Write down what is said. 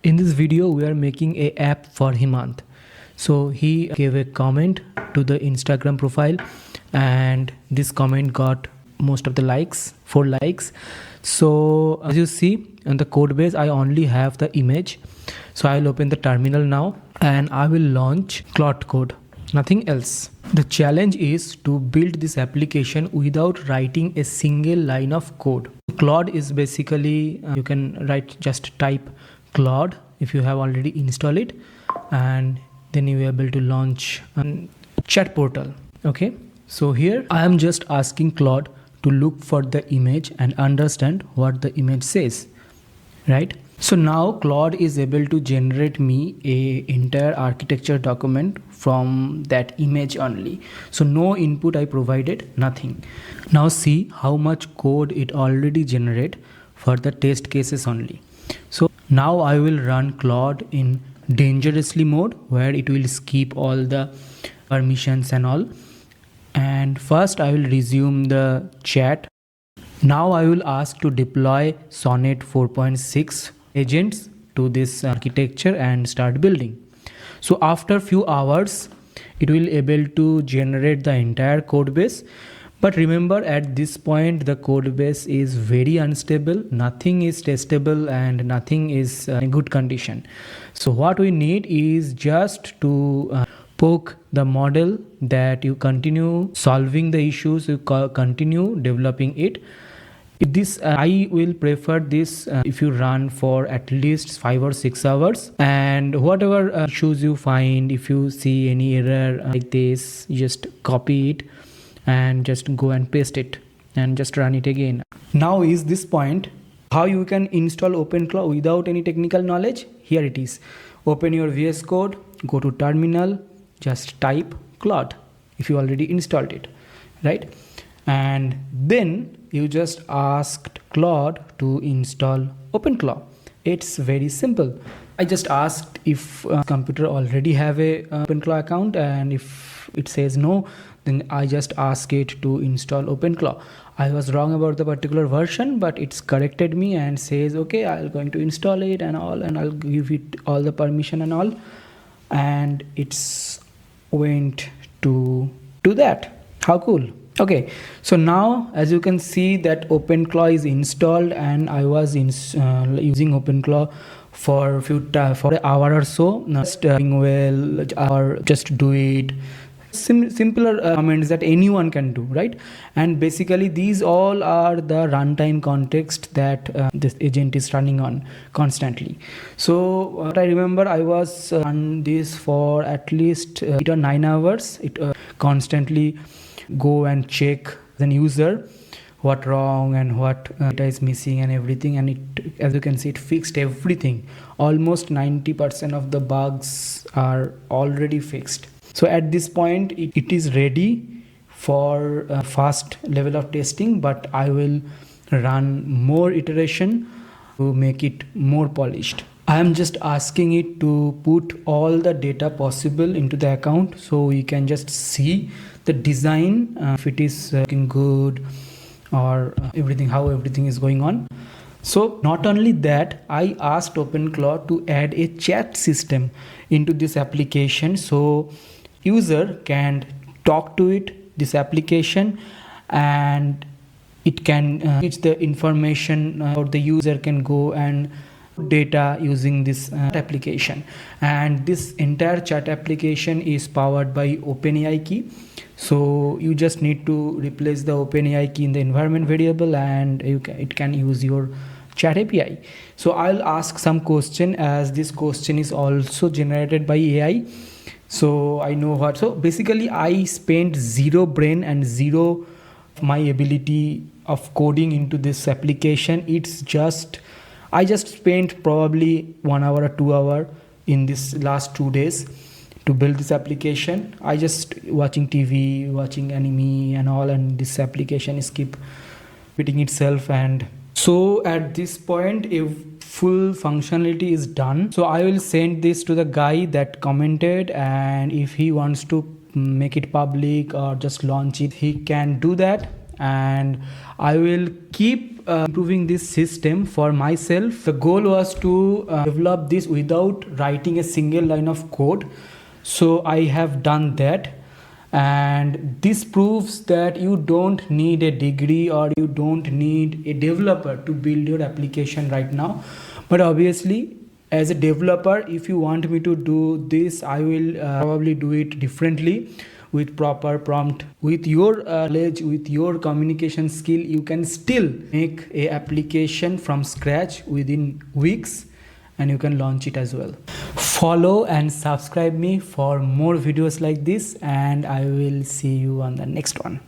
In this video, we are making a app for Himant. So he gave a comment to the Instagram profile, and this comment got most of the likes, 4 likes. So as you see on the code base, I only have the image. So I'll open the terminal now and I will launch Claude Code, nothing else. The challenge is to build this application without writing a single line of code. Claude is basically, you can just type Claude if you have already installed it, and then you are able to launch a chat portal. Okay, so here I am just asking Claude to look for the image and understand what the image says, right? So now Claude is able to generate me a entire architecture document from that image only. So no input I provided, nothing. Now see how much code it already generate for the test cases only. So now I will run Claude in dangerously mode, where it will skip all the permissions and all. And first I will resume the chat. Now I will ask to deploy Sonnet 4.6 agents to this architecture and start building. So after few hours, it will able to generate the entire code base. But remember, at this point, the code base is very unstable. Nothing is testable and nothing is in good condition. So what we need is just to poke the model that you continue solving the issues, you continue developing it. This I will prefer this if you run for at least 5 or 6 hours, and whatever issues you find, if you see any error like this, you just copy it and just go and paste it and just run it again. Now is this point how you can install OpenClaw without any technical knowledge. Here it is. Open your VS Code, go to terminal, just type Claude if you already installed it, right? And then you just asked Claude to install OpenClaw. It's very simple. I just asked if computer already have a OpenClaw account, and if it says no, then I just ask it to install OpenClaw. I was wrong about the particular version, but it's corrected me and says okay, I'm going to install it and all, and I'll give it all the permission and all, and it's went to that. How cool. Okay, so now as you can see that OpenClaw is installed, and I was using OpenClaw for for an hour or so, just doing well or just do it. Simpler comments that anyone can do, right? And basically these all are the runtime context that this agent is running on constantly. So what I remember, I was on this for at least 8 or 9 hours. It constantly go and check the user what wrong and what data is missing and everything, and it, as you can see, it fixed everything. Almost 90% of the bugs are already fixed. So at this point it is ready for a fast level of testing, but I will run more iteration to make it more polished. I am just asking it to put all the data possible into the account, so you can just see the design, if it is looking good or everything, how everything is going on. So not only that, I asked OpenClaw to add a chat system into this application, so user can talk to it, this application, and it can reach the information, or the user can go and data using this application. And this entire chat application is powered by OpenAI key. So you just need to replace the OpenAI key in the environment variable, and it can use your chat API. So I'll ask some question, as this question is also generated by AI. So I know what. So basically I spent zero brain and zero my ability of coding into this application. It's just, I just spent probably 1 hour or 2 hours in this last 2 days to build this application. I just watching TV, watching anime and all, and this application is keep repeating itself. And so at this point, if full functionality is done, so I will send this to the guy that commented, and if he wants to make it public or just launch it, he can do that. And I will keep improving this system for myself. The goal was to develop this without writing a single line of code. So I have done that, and this proves that you don't need a degree or you don't need a developer to build your application right now. But obviously, as a developer, if you want me to do this, I will probably do it differently with proper prompt. With your knowledge, with your communication skill, you can still make a application from scratch within weeks, and you can launch it as well. Follow and subscribe me for more videos like this, and I will see you on the next one.